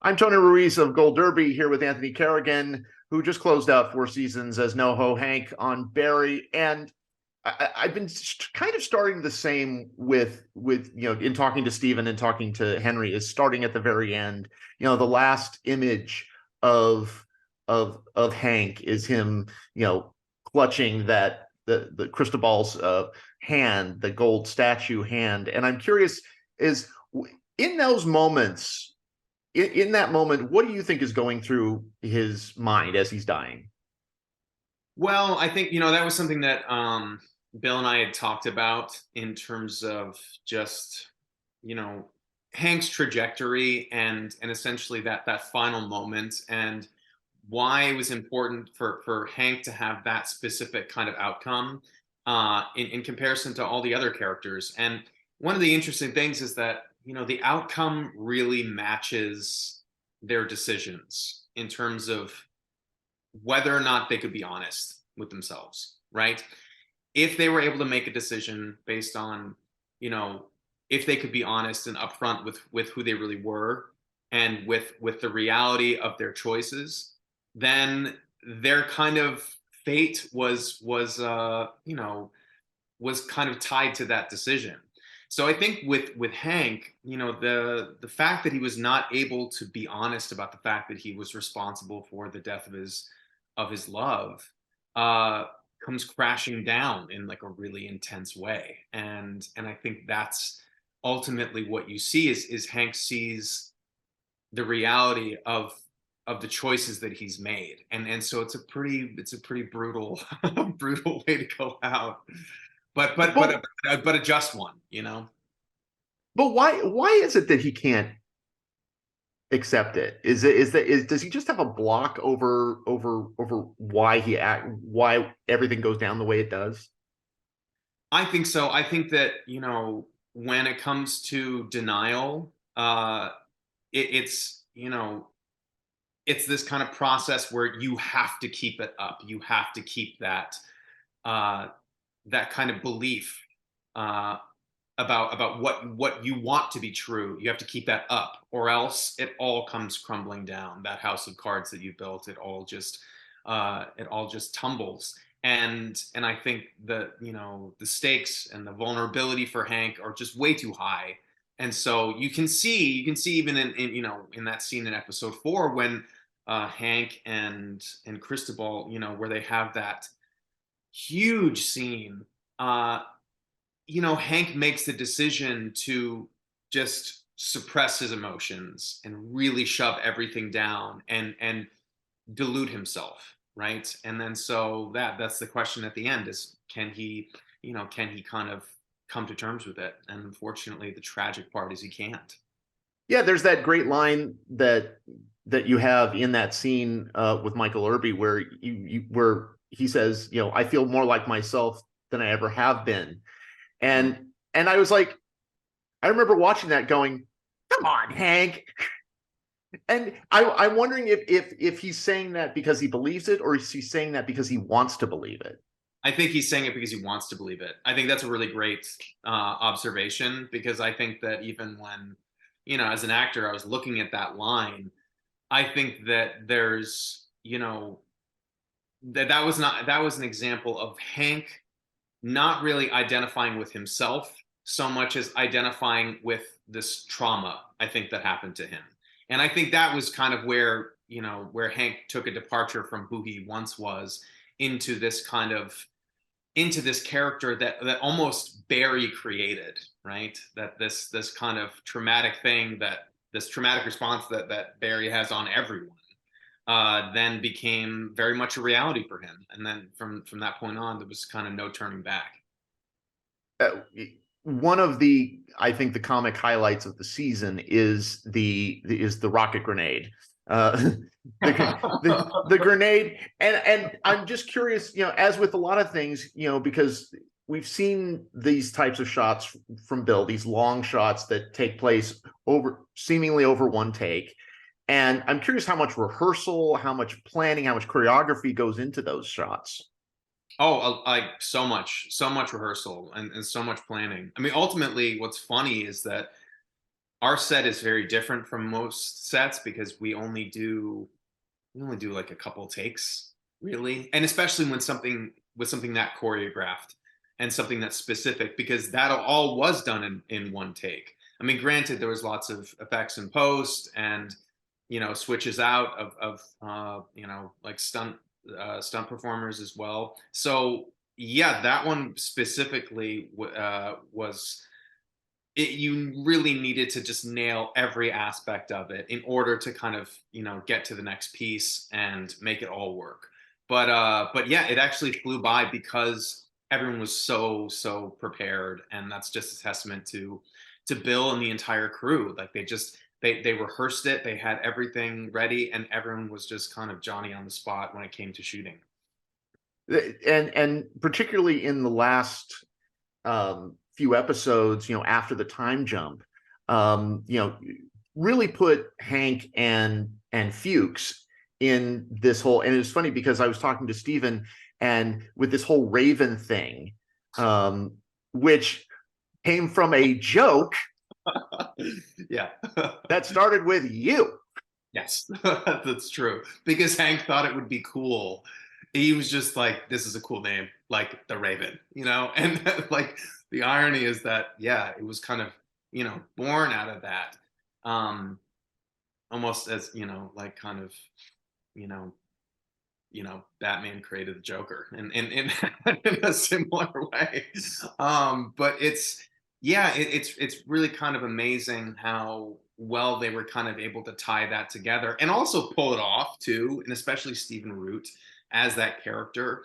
I'm Tony Ruiz of Gold Derby here with Anthony Carrigan, who just closed out 4 seasons as NoHo Hank on Barry. And I've been kind of starting the same with in talking to Stephen and talking to Henry, is starting at the very end. The last image of Hank is him, clutching that the Cristobal's hand, the gold statue hand. And I'm curious, is in those moments, in that moment, what do you think is going through his mind as he's dying? Well, I think, that was something that Bill and I had talked about in terms of just, Hank's trajectory and essentially that final moment, and why it was important for Hank to have that specific kind of outcome in comparison to all the other characters. And one of the interesting things is that, the outcome really matches their decisions in terms of whether or not they could be honest with themselves, right? If they were able to make a decision based on, if they could be honest and upfront with who they really were and with the reality of their choices, then their kind of fate was kind of tied to that decision. So I think with Hank, the fact that he was not able to be honest about the fact that he was responsible for the death of his love comes crashing down in like a really intense way. And I think that's ultimately what you see is Hank sees the reality of the choices that he's made. And so it's a pretty brutal brutal way to go out. But But a just one, but why is it that he can't accept it? Does he just have a block over why everything goes down the way it does? I think so. I think that, when it comes to denial, it's, it's this kind of process where you have to keep it up. You have to keep that kind of belief about what you want to be true. You have to keep that up, or else it all comes crumbling down. That house of cards that you built, it all just tumbles. And I think the stakes and the vulnerability for Hank are just way too high. And so you can see even in that scene in episode 4 when Hank and Cristobal, where they have that huge scene. Hank makes the decision to just suppress his emotions and really shove everything down and delude himself, right? And then so that's the question at the end is, can he kind of come to terms with it? And unfortunately, the tragic part is he can't. Yeah, there's that great line that you have in that scene with Michael Irby where where he says, I feel more like myself than I ever have been. And I was like, I remember watching that going, come on, Hank. And I'm wondering if he's saying that because he believes it, or is he saying that because he wants to believe it? I think he's saying it because he wants to believe it. I think that's a really great observation, because I think that even when, as an actor, I was looking at that line, I think that there's, that was an example of Hank not really identifying with himself so much as identifying with this trauma, I think, that happened to him. And I think that was kind of where, where Hank took a departure from who he once was into this character that almost Barry created, right? That this kind of traumatic thing, this traumatic response that Barry has on everyone, then became very much a reality for him. And then from that point on, there was kind of no turning back. One of I think the comic highlights of the season is the rocket grenade. The grenade, and I'm just curious, as with a lot of things, because we've seen these types of shots from Bill, these long shots that take place seemingly over one take. And I'm curious how much rehearsal, how much planning, how much choreography goes into those shots. Oh, so much rehearsal and so much planning. I mean, ultimately, what's funny is that our set is very different from most sets because we only do like a couple takes, really, and especially when something with something that choreographed and something that's specific, because that all was done in one take. I mean, granted, there was lots of effects in post and switches out of like stunt performers as well. So yeah, that one specifically was it, you really needed to just nail every aspect of it in order to kind of get to the next piece and make it all work. But yeah, it actually flew by because everyone was so prepared, and that's just a testament to Bill and the entire crew. Like they rehearsed it, they had everything ready, and everyone was just kind of Johnny on the spot when it came to shooting. And particularly in the last few episodes, after the time jump, really put Hank and Fuchs in this whole. And it's funny because I was talking to Steven, and with this whole Raven thing, which came from a joke Yeah. that started with you. Yes, that's true. Because Hank thought it would be cool. He was just like, this is a cool name, like the Raven, And like the irony is that, yeah, it was kind of, born out of that. Um, Almost as, like kind of, you know, Batman created the Joker in in a similar way. But it's really kind of amazing how well they were kind of able to tie that together and also pull it off too, and especially Stephen Root as that character.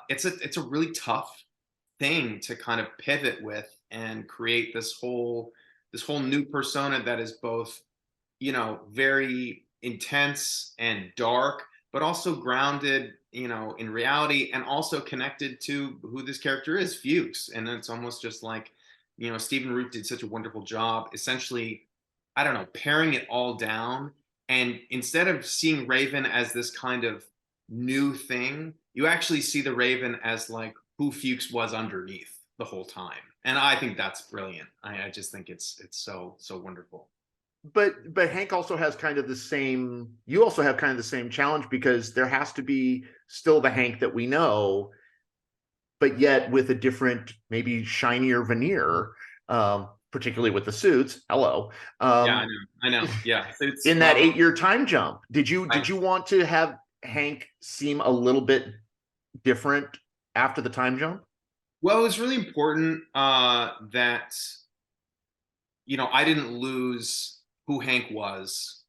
It's a really tough thing to kind of pivot with and create this whole new persona that is both very intense and dark, but also grounded, in reality, and also connected to who this character is, Fuchs. And it's almost just like, Stephen Root did such a wonderful job, essentially, I don't know, paring it all down. And instead of seeing Raven as this kind of new thing, you actually see the Raven as like who Fuchs was underneath the whole time. And I think that's brilliant. I just think it's so wonderful. But Hank also has kind of the same. You also have kind of the same challenge because there has to be still the Hank that we know, but yet with a different, maybe shinier veneer, particularly with the suits. Hello. Yeah, I know. Yeah, it's In that 8-year time jump, did you I, did you want to have Hank seem a little bit different after the time jump? well, it was really important that I didn't lose who Hank was,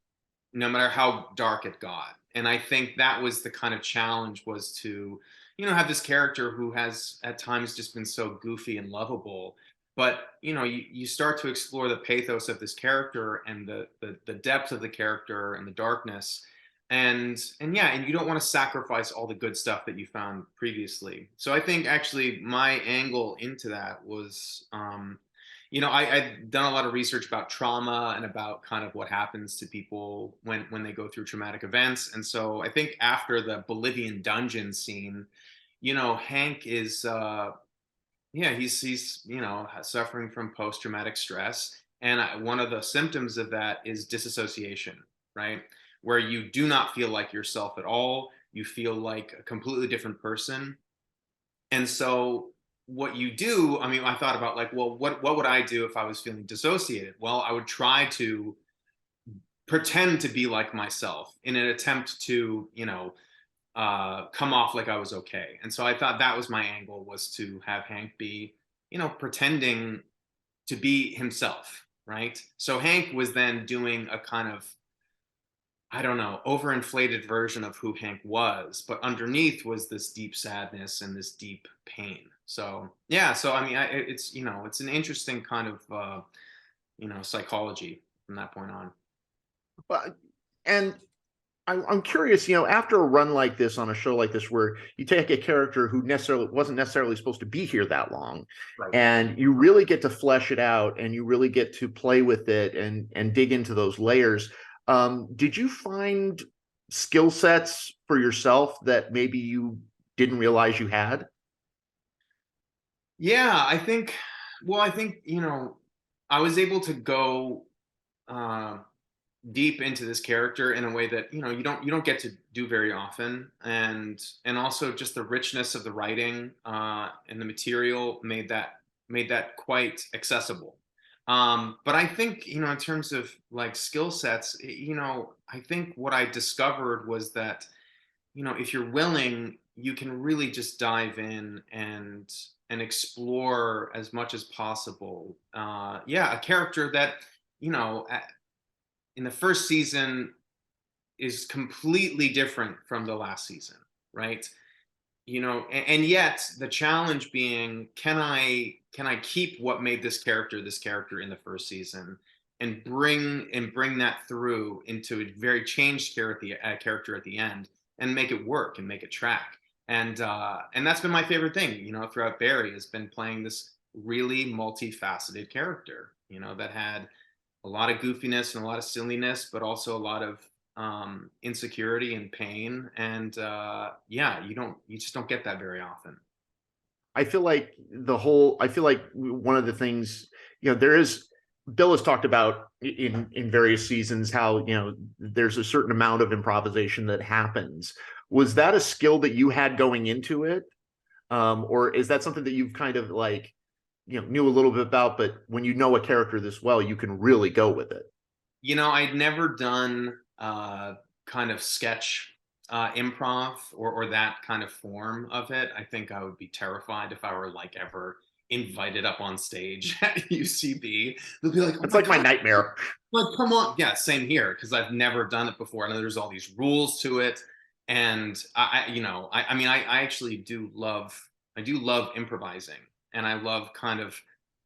no matter how dark it got. And I think that was the kind of challenge, was to, have this character who has at times just been so goofy and lovable. But you start to explore the pathos of this character and the depth of the character and the darkness. And yeah, and you don't want to sacrifice all the good stuff that you found previously. So I think actually my angle into that was I've done a lot of research about trauma and about kind of what happens to people when they go through traumatic events. And so I think after the Bolivian dungeon scene, Hank is yeah, he's suffering from post-traumatic stress. And one of the symptoms of that is disassociation, right? Where you do not feel like yourself at all. You feel like a completely different person. And so what you do, I mean, I thought about like, well, what would I do if I was feeling dissociated? Well, I would try to pretend to be like myself in an attempt to, come off like I was okay. And so I thought that was my angle, was to have Hank be, pretending to be himself, right? So Hank was then doing a kind of, I don't know, overinflated version of who Hank was, but underneath was this deep sadness and this deep pain. So yeah, so I mean, it's an interesting kind of psychology from that point on. But and I'm curious, after a run like this on a show like this, where you take a character who wasn't necessarily supposed to be here that long, Right. and you really get to flesh it out, and you really get to play with it and dig into those layers. Did you find skill sets for yourself that maybe you didn't realize you had? Yeah, I think. Well, I think I was able to go deep into this character in a way that you don't get to do very often, and also just the richness of the writing and the material made that quite accessible. But I think, in terms of like skill sets, I think what I discovered was that, if you're willing, you can really just dive in and explore as much as possible. Yeah, a character that, you know, in the first season is completely different from the last season, right? And yet the challenge being, can I keep what made this character in the first season, and bring that through into a very changed character at the end, and make it work and make it track. And that's been my favorite thing, throughout Barry, has been playing this really multifaceted character, that had a lot of goofiness and a lot of silliness, but also a lot of insecurity and pain. And yeah, you just don't get that very often. I feel like one of the things, there is, Bill has talked about in various seasons how, there's a certain amount of improvisation that happens. Was that a skill that you had going into it? Or is that something that you've kind of like, knew a little bit about, but when you know a character this well, you can really go with it? I'd never done kind of sketch improv, or that kind of form of it. I think I would be terrified if I were like ever invited up on stage at UCB. They'll be like, "Oh It's my like my God, nightmare. like come on!" Yeah, same here, because I've never done it before. I know there's all these rules to it, and I mean, I actually do love improvising, and I love kind of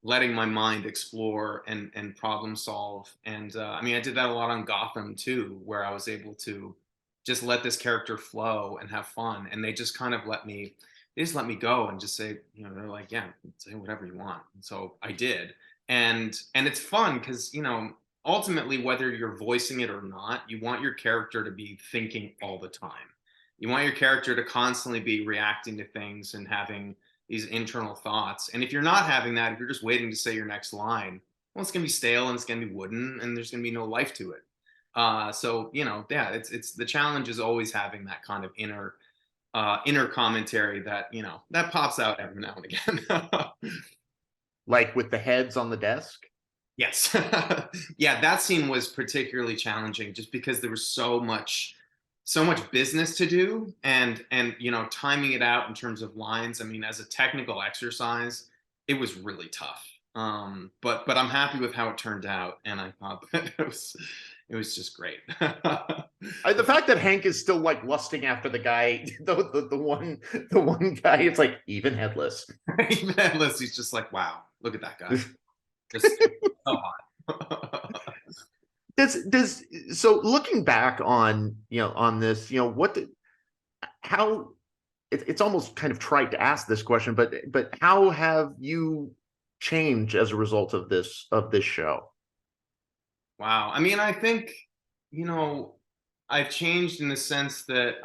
letting my mind explore and problem solve. And I mean, I did that a lot on Gotham too, where I was able to just let this character flow and have fun, and they just kind of they just let me go and just say, they're like, yeah, say whatever you want. And so I did. And it's fun because, ultimately, whether you're voicing it or not, you want your character to be thinking all the time. You want your character to constantly be reacting to things and having these internal thoughts. And if you're not having that, if you're just waiting to say your next line, well, it's gonna be stale and it's gonna be wooden, and there's gonna be no life to it. So yeah, it's the challenge is always having that kind of inner commentary that that pops out every now and again. Like with the heads on the desk. Yes. Yeah, that scene was particularly challenging just because there was so much business to do, and timing it out in terms of lines. I mean, as a technical exercise, it was really tough. But I'm happy with how it turned out, and I thought that it was just great. The fact that Hank is still like lusting after the guy, the one guy, it's like even headless. Even unless he's just like, wow, look at that guy. Just so hot. Does So looking back on on this, how it's almost kind of trite to ask this question, but how have you changed as a result of this show? Wow. I mean, I think, I've changed in the sense that,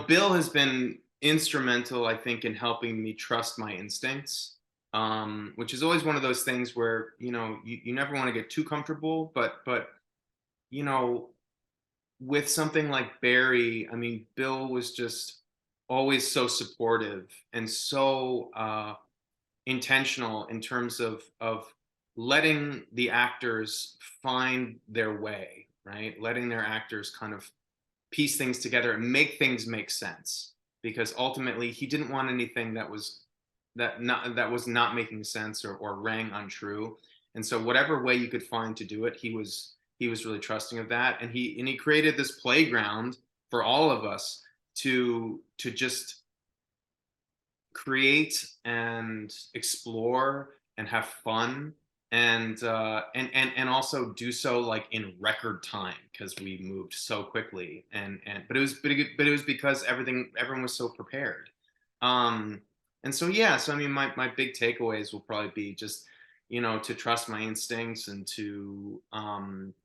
Bill has been instrumental, I think, in helping me trust my instincts, which is always one of those things where, you never want to get too comfortable, but, you know, with something like Barry, I mean, Bill was just always so supportive and so intentional in terms of letting the actors find their way, right? Letting their actors kind of piece things together and make things make sense. Because ultimately, he didn't want anything that was not making sense, or rang untrue. And so, whatever way you could find to do it, he was really trusting of that, and he created this playground for all of us to just create and explore and have fun, and also do so like in record time, because we moved so quickly. And but it was because everyone was so prepared. And so yeah, so I mean, my big takeaways will probably be just, to trust my instincts, and to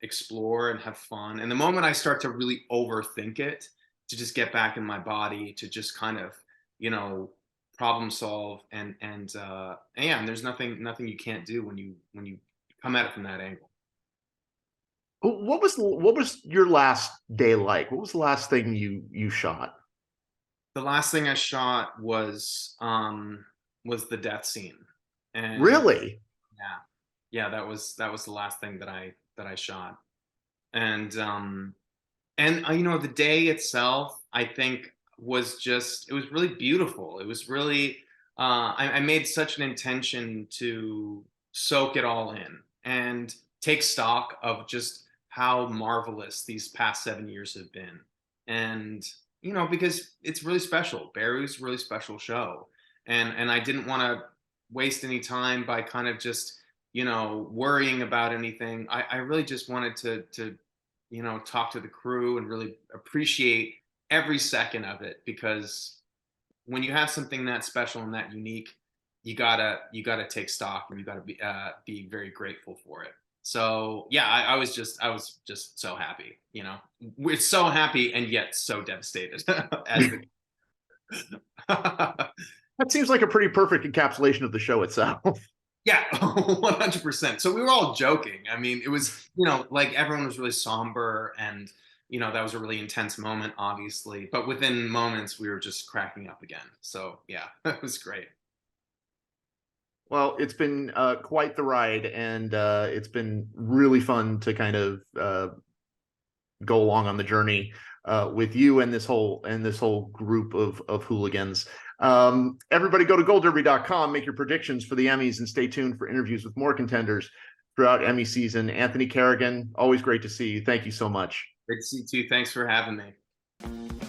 explore and have fun. And the moment I start to really overthink it, to just get back in my body, to just kind of, you know problem solve. And yeah, and there's nothing you can't do when you come at it from that angle. What was your last day like? What was the last thing you shot? The last thing I shot was the death scene. And Really? yeah, that was the last thing that I shot. And you know, the day itself, I think, it was really beautiful. It was really, I made such an intention to soak it all in and take stock of just how marvelous these past 7 years have been. And, you know, because it's really special. Barry's a really special show. And I didn't want to waste any time by kind of just, you know, worrying about anything. I really just wanted to you know, talk to the crew and really appreciate every second of it, because when you have something that special and that unique, you gotta take stock, and you gotta be very grateful for it. So yeah, I was just so happy. You know, we're so happy and yet so devastated as the That seems like a pretty perfect encapsulation of the show itself. Yeah, 100%. So we were all joking. I mean, it was, you know, like everyone was really somber, and, you know, that was a really intense moment, obviously. But within moments, we were just cracking up again. So yeah, it was great. Well, it's been quite the ride, and it's been really fun to kind of go along on the journey with you and this whole group of hooligans. Everybody go to goldderby.com, make your predictions for the Emmys, and stay tuned for interviews with more contenders throughout Emmy season. Anthony Carrigan, always great to see you. Thank you so much. Great to see you too. Thanks for having me.